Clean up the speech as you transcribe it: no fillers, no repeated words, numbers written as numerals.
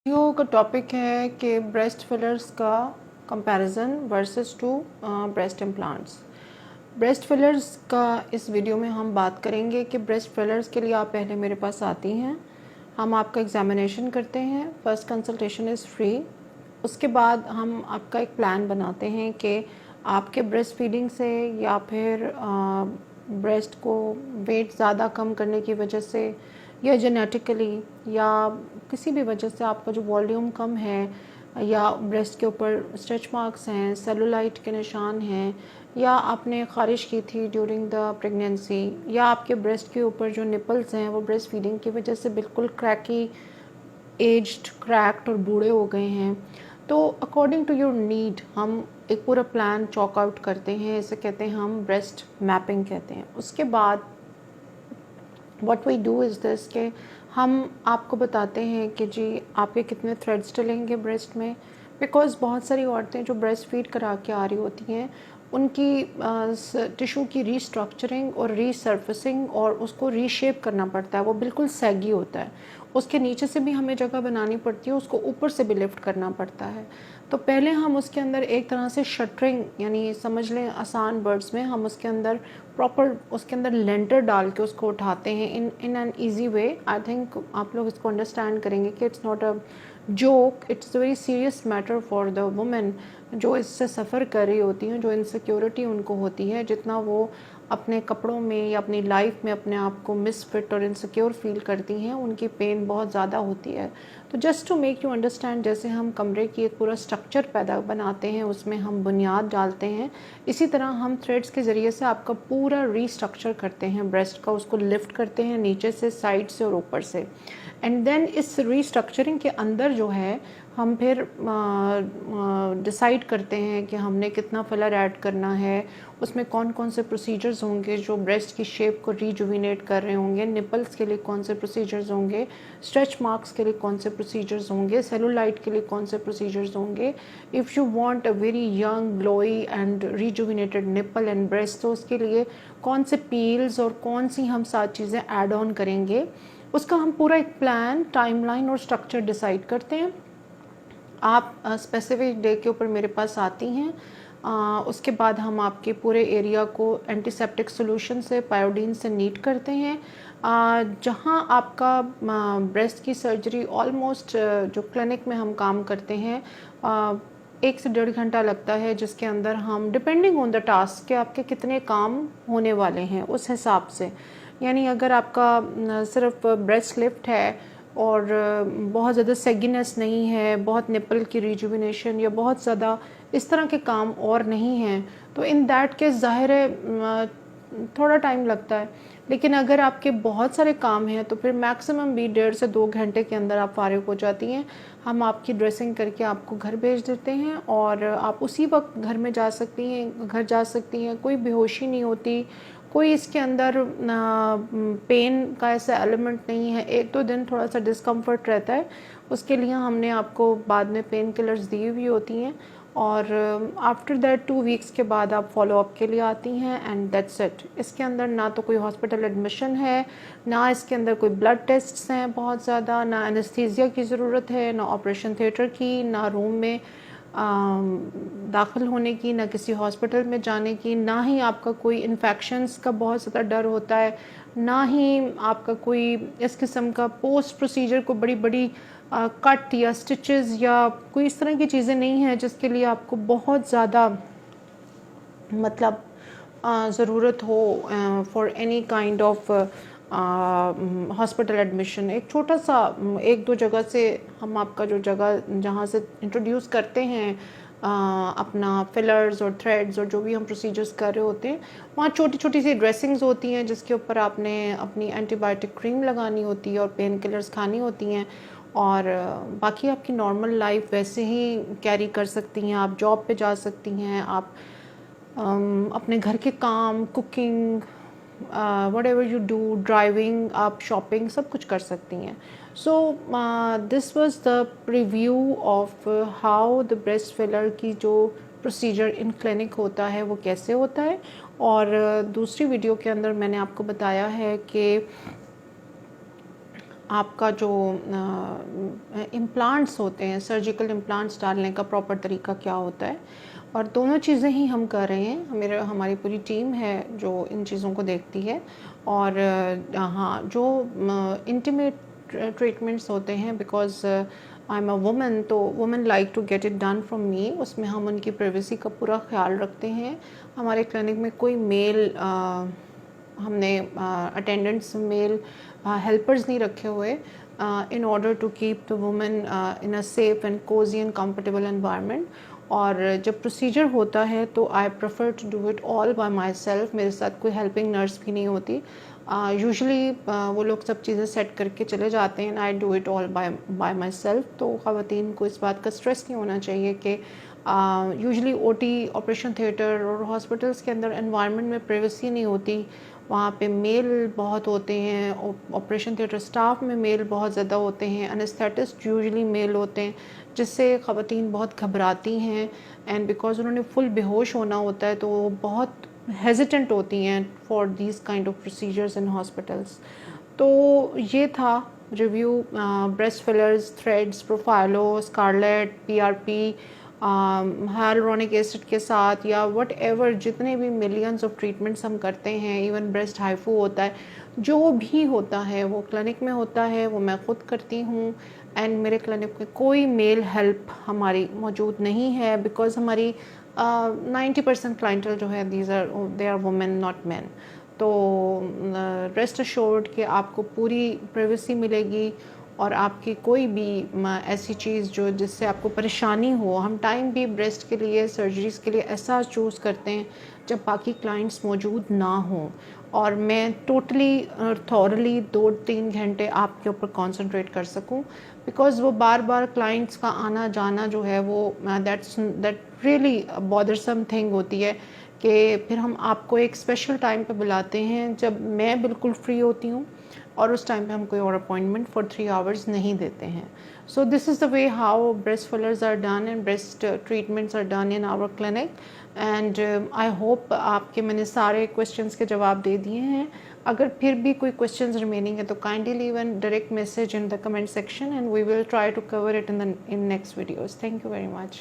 Video का topic है कि ब्रेस्ट फिलर्स का comparison versus two breast implants. Breast fillers का इस वीडियो में हम बात करेंगे कि ब्रेस्ट फिलर्स के लिए आप पहले मेरे पास आती हैं, हम आपका एग्जामिनेशन करते हैं, फर्स्ट कंसल्टेशन इज़ फ्री। उसके बाद हम आपका एक प्लान बनाते हैं कि आपके ब्रेस्ट फीडिंग से या फिर ब्रेस्ट को वेट ज़्यादा कम करने की वजह से या जेनेटिकली या किसी भी वजह से आपका जो वॉल्यूम कम है या ब्रेस्ट के ऊपर स्ट्रेच मार्क्स हैं, सेलुलाइट के निशान हैं, या आपने ख़ारिश की थी ड्यूरिंग द प्रेगनेंसी, या आपके ब्रेस्ट के ऊपर जो निपल्स हैं वो ब्रेस्ट फीडिंग की वजह से बिल्कुल क्रैकी, एज्ड, क्रैक्ड और बूढ़े हो गए हैं, तो अकॉर्डिंग टू योर नीड हम एक पूरा प्लान चॉक आउट करते हैं। इसे कहते हैं हम ब्रेस्ट मैपिंग कहते हैं। उसके बाद what we do is this कि हम आपको बताते हैं कि जी आपके कितने थ्रेड्स डलेंगे ब्रेस्ट में, बिकॉज़ बहुत सारी औरतें जो ब्रेस्ट फीड करा के आ रही होती हैं उनकी टिशू की रीस्ट्रक्चरिंग और रीसर्फेसिंग और उसको रीशेप करना पड़ता है। वो बिल्कुल सैगी होता है, उसके नीचे से भी हमें जगह बनानी पड़ती है, उसको ऊपर से भी लिफ्ट करना पड़ता है। तो पहले हम उसके अंदर एक तरह से शटरिंग, यानी समझ लें आसान वर्ड्स में, हम उसके अंदर प्रॉपर उसके अंदर लेंटर डाल के उसको उठाते हैं in an easy way. I think आप लोग इसको अंडरस्टैंड करेंगे कि it's not a joke, it's a very serious matter for the women जो इससे सफ़र कर रही होती हैं, जो इनसिक्योरिटी उनको होती है। जितना वो अपने कपड़ों में या अपनी लाइफ में अपने आप को मिसफिट और इनसिक्योर फील करती हैं, उनकी पेन बहुत ज़्यादा होती है। तो just to make you understand, जैसे हम कमरे की एक पूरा स्ट्रक्चर पैदा बनाते हैं, उसमें हम बुनियाद डालते हैं, इसी तरह हम थ्रेड्स के ज़रिए से आपका पूरा रीस्ट्रक्चर करते हैं ब्रेस्ट का, उसको लिफ्ट करते हैं नीचे से, साइड से और ऊपर से। एंड देन इस रीस्ट्रक्चरिंग के अंदर जो है हम फिर डिसाइड करते हैं कि हमने कितना फिलर ऐड करना है, उसमें कौन कौन से प्रोसीजर्स होंगे जो ब्रेस्ट की शेप को रीजुविनेट कर रहे होंगे, निपल्स के लिए कौन से प्रोसीजर्स होंगे, स्ट्रेच मार्क्स के लिए कौन से प्रोसीजर्स होंगे, सेलुलाइट के लिए कौन से प्रोसीजर्स होंगे। If you want a very young, glowy and rejuvenated nipple and breast, तो उसके लिए कौन से पील्स और कौन सी हम सारी चीज़ें ऐड ऑन करेंगे, उसका हम पूरा एक प्लान, टाइमलाइन और स्ट्रक्चर डिसाइड करते हैं। आप स्पेसिफिक डे के ऊपर मेरे पास आती हैं। उसके बाद हम आपके पूरे एरिया को एंटीसेप्टिक सोल्यूशन से, पायोडीन से नीट करते हैं। जहाँ आपका ब्रेस्ट की सर्जरी ऑलमोस्ट जो क्लिनिक में हम काम करते हैं 1 से 1.5 घंटा लगता है, जिसके अंदर हम डिपेंडिंग ऑन द टास्क के आपके कितने काम होने वाले हैं उस हिसाब से, यानी अगर आपका सिर्फ ब्रेस्ट लिफ्ट है और बहुत ज़्यादा सेगिनेस नहीं है, बहुत निपल की रिजुविनेशन या बहुत ज़्यादा इस तरह के काम और नहीं हैं, तो इन दैट केस ज़ाहिर है थोड़ा टाइम लगता है। लेकिन अगर आपके बहुत सारे काम हैं तो फिर मैक्सिमम भी 1.5 से 2 घंटे के अंदर आप फारिग हो जाती हैं। हम आपकी ड्रेसिंग करके आपको घर भेज देते हैं और आप उसी वक्त घर में जा सकती हैं, घर जा सकती हैं। कोई बेहोशी नहीं होती, कोई इसके अंदर पेन का ऐसा एलिमेंट नहीं है। 1-2 दिन थोड़ा सा डिस्कम्फर्ट रहता है, उसके लिए हमने आपको बाद में पेन किलर्स दी हुई होती हैं, और आफ्टर दैट 2 वीक्स के बाद आप फॉलो अप के लिए आती हैं एंड दैट्स इट। इसके अंदर ना तो कोई हॉस्पिटल एडमिशन है, ना इसके अंदर कोई ब्लड टेस्ट्स हैं बहुत ज़्यादा, ना एनेस्थीसिया की ज़रूरत है, ना ऑपरेशन थिएटर की, ना रूम में दाखिल होने की, ना किसी हॉस्पिटल में जाने की, ना ही आपका कोई इन्फेक्शंस का बहुत ज़्यादा डर होता है, ना ही आपका कोई इस किस्म का पोस्ट प्रोसीजर को बड़ी बड़ी कट या स्टिचेस या कोई इस तरह की चीज़ें नहीं हैं जिसके लिए आपको बहुत ज़्यादा मतलब ज़रूरत हो for any kind of hospital admission. एक छोटा सा 1-2 जगह से हम आपका जो जगह जहाँ से इंट्रोड्यूस करते हैं अपना फिलर्स और थ्रेड्स और जो भी हम प्रोसीजर्स कर रहे होते हैं, वहाँ छोटी छोटी सी ड्रेसिंग्स होती हैं जिसके ऊपर आपने अपनी एंटीबायोटिक क्रीम लगानी होती है और पेन किलर्स खानी होती हैं, और बाकी आपकी नॉर्मल लाइफ वैसे ही कैरी कर सकती हैं। आप जॉब पे जा सकती हैं, आप अपने घर के काम, cooking, what ever you do, driving, आप शॉपिंग, सब कुछ कर सकती हैं। So this was the preview of how the breast filler की जो प्रोसीजर इन क्लिनिक होता है वो कैसे होता है। और दूसरी वीडियो के अंदर मैंने आपको बताया है कि آپ کا جو امپلانٹس ہوتے ہیں، سرجیکل امپلانٹس ڈالنے کا پراپر طریقہ کیا ہوتا ہے، اور دونوں چیزیں ہی ہم کر رہے ہیں. ہماری پوری ٹیم ہے جو ان چیزوں کو دیکھتی ہے. اور ہاں، جو انٹیمیٹ ٹریٹمنٹس ہوتے ہیں، because I am a woman, تو woman like to get it done from me. اس میں ہم ان کی پرائیویسی کا پورا خیال رکھتے ہیں. ہمارے کلینک میں کوئی میل ہم نے اٹینڈنٹس میل ہیلپرز نہیں رکھے ہوئے in order to keep the woman in a safe and cosy and comfortable environment. اور جب پروسیجر ہوتا ہے تو I prefer to do it all by myself. میرے ساتھ کوئی ہیلپنگ نرس بھی نہیں ہوتی. یوزلی وہ لوگ سب چیزیں سیٹ کر کے چلے جاتے ہیں. I do it all by my self. تو خواتین کو اس بات کا اسٹریس نہیں ہونا چاہیے کہ usually O T, operation theatre اور ہاسپٹلس کے اندر انوائرمنٹ میں پرائیویسی نہیں ہوتی. وہاں پہ میل بہت ہوتے ہیں. آپریشن تھیٹر اسٹاف میں میل بہت زیادہ ہوتے ہیں. انستھیٹسٹ یوزلی میل ہوتے ہیں، جس سے خواتین بہت گھبراتی ہیں. اینڈ بیکاز انہوں نے فل بے ہوش ہونا ہوتا ہے تو وہ بہت ہیزیٹنٹ ہوتی ہیں for these kind of procedures in hospitals. تو یہ تھا review breast fillers, threads, Profhilo, Scarlet, P R P, hyaluronic acid کے ساتھ، یا وٹ ایور جتنے بھی ملینز آف ٹریٹمنٹس ہم کرتے ہیں. ایون بریسٹ ہائفو ہوتا ہے، جو بھی ہوتا ہے وہ کلینک میں ہوتا ہے، وہ میں خود کرتی ہوں. اینڈ میرے کلینک میں کوئی میل ہیلپ ہماری موجود نہیں ہے، بیکاز ہماری 90% کلائنٹل جو ہے they are women not men. تو ریسٹ ایشورڈ کہ آپ کو پوری پرائیویسی ملے گی، اور آپ کی کوئی بھی ایسی چیز جس سے آپ کو پریشانی ہو. ہم ٹائم بھی بریسٹ کے لیے، سرجریز کے لیے ایسا چوز کرتے ہیں جب باقی کلائنٹس موجود نہ ہوں، اور میں ٹوٹلی تھورلی 2-3 گھنٹے آپ کے اوپر کانسنٹریٹ کر سکوں. بیکاز وہ بار بار کلائنٹس کا آنا جانا جو ہے وہ دیٹ ریئلی بادرسم تھنگ ہوتی ہے، کہ پھر ہم آپ کو ایک اسپیشل ٹائم پہ بلاتے ہیں جب میں بالکل فری ہوتی ہوں، اور اس ٹائم پہ ہم کوئی اور اپوائنٹمنٹ فار 3 hours نہیں دیتے ہیں. So this is the way how breast fillers are done and breast treatments are done in our clinic. And I hope آپ کے میں نے سارے کویشچنس کے جواب دے دیے ہیں. اگر پھر بھی کوئی کویشچنز ریمیننگ ہے تو kindly leave an direct message in the comment section, and we will try to cover it in next videos. Thank you very much.